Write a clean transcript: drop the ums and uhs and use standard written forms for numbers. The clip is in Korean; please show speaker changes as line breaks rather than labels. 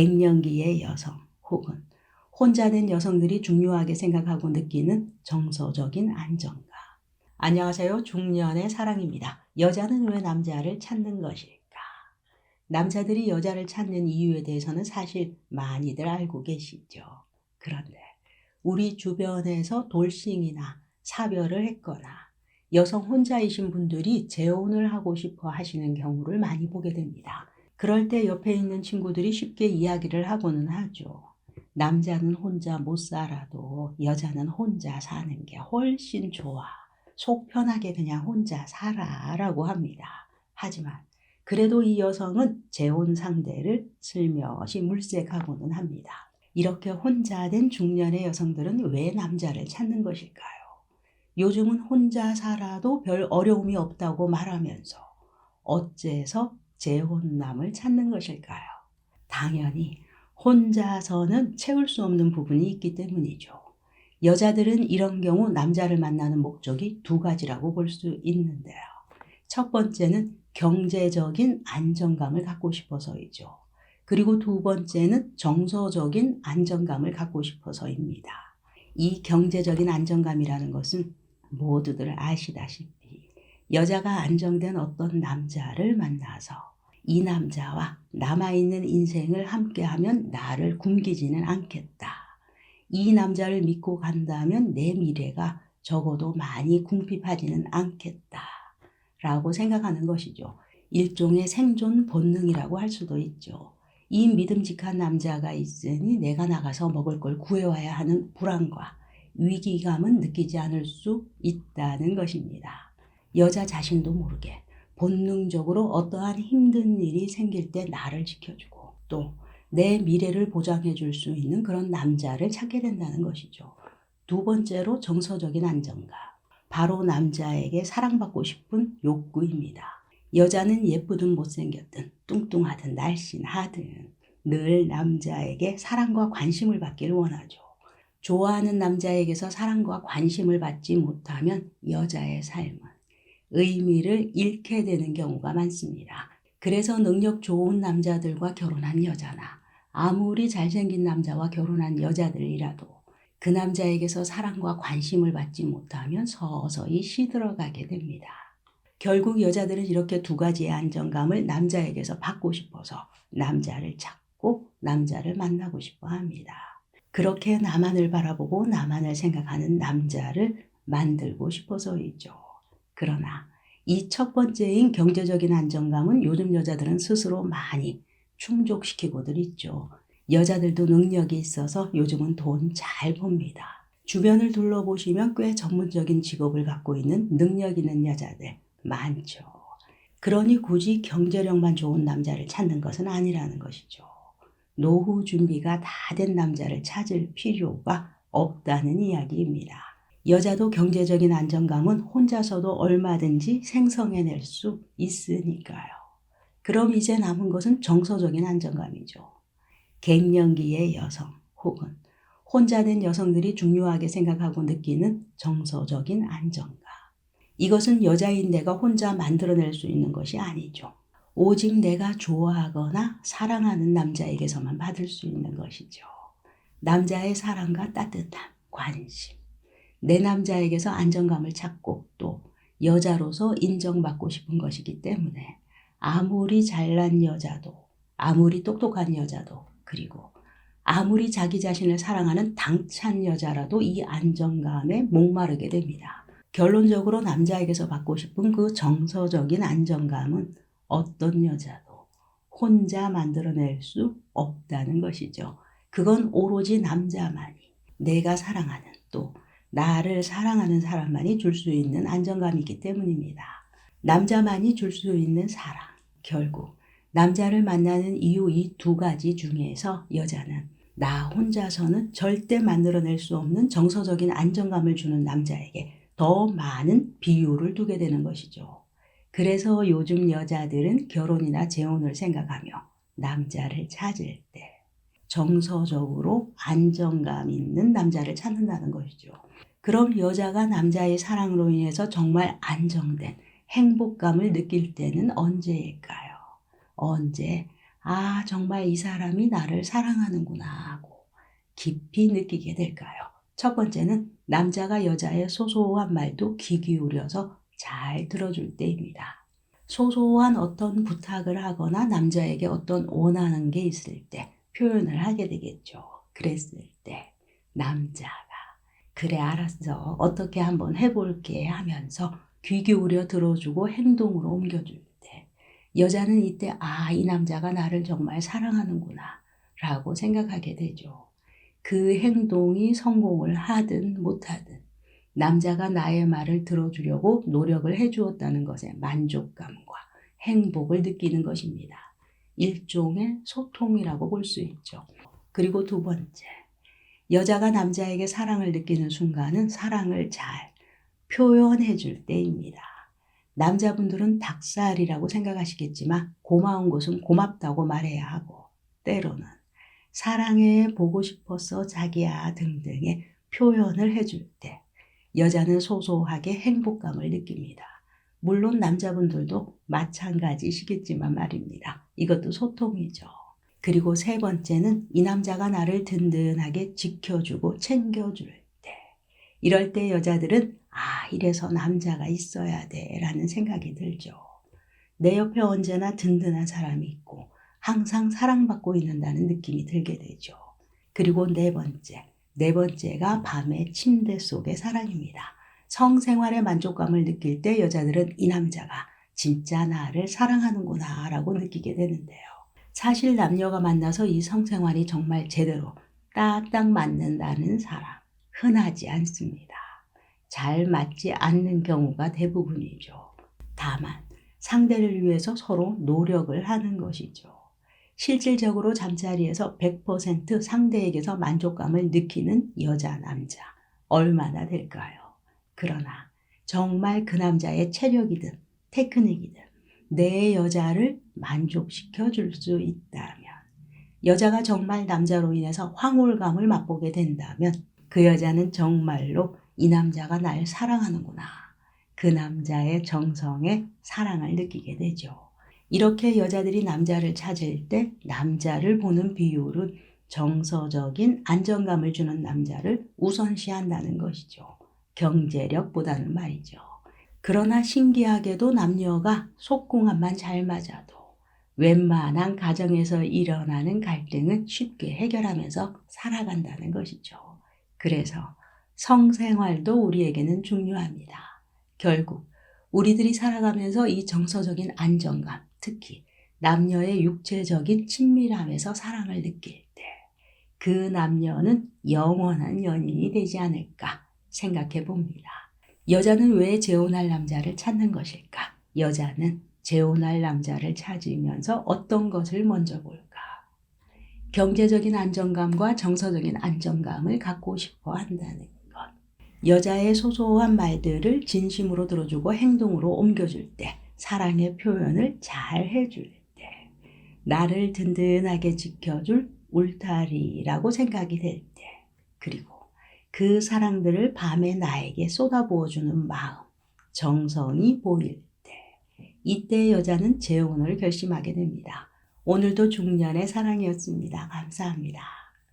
갱년기의 여성 혹은 혼자 된 여성들이 중요하게 생각하고 느끼는 정서적인 안정감. 안녕하세요. 중년의 사랑입니다. 여자는 왜 남자를 찾는 것일까? 남자들이 여자를 찾는 이유에 대해서는 사실 많이들 알고 계시죠. 그런데 우리 주변에서 돌싱이나 사별을 했거나 여성 혼자이신 분들이 재혼을 하고 싶어 하시는 경우를 많이 보게 됩니다. 그럴 때 옆에 있는 친구들이 쉽게 이야기를 하고는 하죠. 남자는 혼자 못 살아도 여자는 혼자 사는 게 훨씬 좋아. 속 편하게 그냥 혼자 살아 라고 합니다. 하지만 그래도 이 여성은 재혼 상대를 슬며시 물색하고는 합니다. 이렇게 혼자 된 중년의 여성들은 왜 남자를 찾는 것일까요? 요즘은 혼자 살아도 별 어려움이 없다고 말하면서 어째서 재혼남을 찾는 것일까요? 당연히 혼자서는 채울 수 없는 부분이 있기 때문이죠. 여자들은 이런 경우 남자를 만나는 목적이 두 가지라고 볼 수 있는데요. 첫 번째는 경제적인 안정감을 갖고 싶어서이죠. 그리고 두 번째는 정서적인 안정감을 갖고 싶어서입니다. 이 경제적인 안정감이라는 것은 모두들 아시다시피 여자가 안정된 어떤 남자를 만나서 이 남자와 남아있는 인생을 함께하면 나를 굶기지는 않겠다. 이 남자를 믿고 간다면 내 미래가 적어도 많이 궁핍하지는 않겠다. 라고 생각하는 것이죠. 일종의 생존 본능이라고 할 수도 있죠. 이 믿음직한 남자가 있으니 내가 나가서 먹을 걸 구해와야 하는 불안과 위기감은 느끼지 않을 수 있다는 것입니다. 여자 자신도 모르게 본능적으로 어떠한 힘든 일이 생길 때 나를 지켜주고 또 내 미래를 보장해 줄 수 있는 그런 남자를 찾게 된다는 것이죠. 두 번째로 정서적인 안정감. 바로 남자에게 사랑받고 싶은 욕구입니다. 여자는 예쁘든 못생겼든 뚱뚱하든 날씬하든 늘 남자에게 사랑과 관심을 받기를 원하죠. 좋아하는 남자에게서 사랑과 관심을 받지 못하면 여자의 삶은 의미를 잃게 되는 경우가 많습니다. 그래서 능력 좋은 남자들과 결혼한 여자나 아무리 잘생긴 남자와 결혼한 여자들이라도 그 남자에게서 사랑과 관심을 받지 못하면 서서히 시들어가게 됩니다. 결국 여자들은 이렇게 두 가지의 안정감을 남자에게서 받고 싶어서 남자를 찾고 남자를 만나고 싶어 합니다. 그렇게 나만을 바라보고 나만을 생각하는 남자를 만들고 싶어서이죠. 그러나 이 첫 번째인 경제적인 안정감은 요즘 여자들은 스스로 많이 충족시키고들 있죠. 여자들도 능력이 있어서 요즘은 돈 잘 법니다. 주변을 둘러보시면 꽤 전문적인 직업을 갖고 있는 능력 있는 여자들 많죠. 그러니 굳이 경제력만 좋은 남자를 찾는 것은 아니라는 것이죠. 노후 준비가 다 된 남자를 찾을 필요가 없다는 이야기입니다. 여자도 경제적인 안정감은 혼자서도 얼마든지 생성해낼 수 있으니까요. 그럼 이제 남은 것은 정서적인 안정감이죠. 갱년기의 여성 혹은 혼자 된 여성들이 중요하게 생각하고 느끼는 정서적인 안정감. 이것은 여자인 내가 혼자 만들어낼 수 있는 것이 아니죠. 오직 내가 좋아하거나 사랑하는 남자에게서만 받을 수 있는 것이죠. 남자의 사랑과 따뜻한 관심. 내 남자에게서 안정감을 찾고 또 여자로서 인정받고 싶은 것이기 때문에 아무리 잘난 여자도 아무리 똑똑한 여자도 그리고 아무리 자기 자신을 사랑하는 당찬 여자라도 이 안정감에 목마르게 됩니다. 결론적으로 남자에게서 받고 싶은 그 정서적인 안정감은 어떤 여자도 혼자 만들어낼 수 없다는 것이죠. 그건 오로지 남자만이 내가 사랑하는 또 나를 사랑하는 사람만이 줄 수 있는 안정감이기 때문입니다. 남자만이 줄 수 있는 사랑. 결국 남자를 만나는 이유 이 두 가지 중에서 여자는 나 혼자서는 절대 만들어낼 수 없는 정서적인 안정감을 주는 남자에게 더 많은 비율을 두게 되는 것이죠. 그래서 요즘 여자들은 결혼이나 재혼을 생각하며 남자를 찾을 때 정서적으로 안정감 있는 남자를 찾는다는 것이죠. 그럼 여자가 남자의 사랑으로 인해서 정말 안정된 행복감을 느낄 때는 언제일까요? 언제? 아, 정말 이 사람이 나를 사랑하는구나 하고 깊이 느끼게 될까요? 첫 번째는 남자가 여자의 소소한 말도 귀 기울여서 잘 들어줄 때입니다. 소소한 어떤 부탁을 하거나 남자에게 어떤 원하는 게 있을 때 표현을 하게 되겠죠. 그랬을 때 남자가 그래 알았어 어떻게 한번 해볼게 하면서 귀 기울여 들어주고 행동으로 옮겨줄 때 여자는 이때 아, 이 남자가 나를 정말 사랑하는구나 라고 생각하게 되죠. 그 행동이 성공을 하든 못하든 남자가 나의 말을 들어주려고 노력을 해주었다는 것에 만족감과 행복을 느끼는 것입니다. 일종의 소통이라고 볼 수 있죠. 그리고 두 번째, 여자가 남자에게 사랑을 느끼는 순간은 사랑을 잘 표현해 줄 때입니다. 남자분들은 닭살이라고 생각하시겠지만 고마운 것은 고맙다고 말해야 하고 때로는 사랑해 보고 싶었어 자기야 등등의 표현을 해줄 때 여자는 소소하게 행복감을 느낍니다. 물론 남자분들도 마찬가지시겠지만 말입니다. 이것도 소통이죠. 그리고 세 번째는 이 남자가 나를 든든하게 지켜주고 챙겨줄 때. 이럴 때 여자들은 아, 이래서 남자가 있어야 돼 라는 생각이 들죠. 내 옆에 언제나 든든한 사람이 있고 항상 사랑받고 있는다는 느낌이 들게 되죠. 그리고 네 번째가 밤의 침대 속의 사랑입니다. 성생활의 만족감을 느낄 때 여자들은 이 남자가 진짜 나를 사랑하는구나 라고 느끼게 되는데요. 사실 남녀가 만나서 이 성생활이 정말 제대로 딱딱 맞는다는 사람 흔하지 않습니다. 잘 맞지 않는 경우가 대부분이죠. 다만 상대를 위해서 서로 노력을 하는 것이죠. 실질적으로 잠자리에서 100% 상대에게서 만족감을 느끼는 여자, 남자 얼마나 될까요? 그러나 정말 그 남자의 체력이든 테크닉이든 내 여자를 만족시켜 줄 수 있다면 여자가 정말 남자로 인해서 황홀감을 맛보게 된다면 그 여자는 정말로 이 남자가 날 사랑하는구나. 그 남자의 정성에 사랑을 느끼게 되죠. 이렇게 여자들이 남자를 찾을 때 남자를 보는 비율은 정서적인 안정감을 주는 남자를 우선시한다는 것이죠. 경제력보다는 말이죠. 그러나 신기하게도 남녀가 속궁합만 잘 맞아도 웬만한 가정에서 일어나는 갈등은 쉽게 해결하면서 살아간다는 것이죠. 그래서 성생활도 우리에게는 중요합니다. 결국 우리들이 살아가면서 이 정서적인 안정감, 특히 남녀의 육체적인 친밀함에서 사랑을 느낄 때 그 남녀는 영원한 연인이 되지 않을까 생각해 봅니다. 여자는 왜 재혼할 남자를 찾는 것일까? 여자는 재혼할 남자를 찾으면서 어떤 것을 먼저 볼까? 경제적인 안정감과 정서적인 안정감을 갖고 싶어 한다는 것. 여자의 소소한 말들을 진심으로 들어주고 행동으로 옮겨줄 때, 사랑의 표현을 잘 해줄 때, 나를 든든하게 지켜줄 울타리라고 생각이 될 때, 그리고 그 사랑들을 밤에 나에게 쏟아부어주는 마음, 정성이 보일 때, 이때 여자는 재혼을 결심하게 됩니다. 오늘도 중년의 사랑이었습니다. 감사합니다.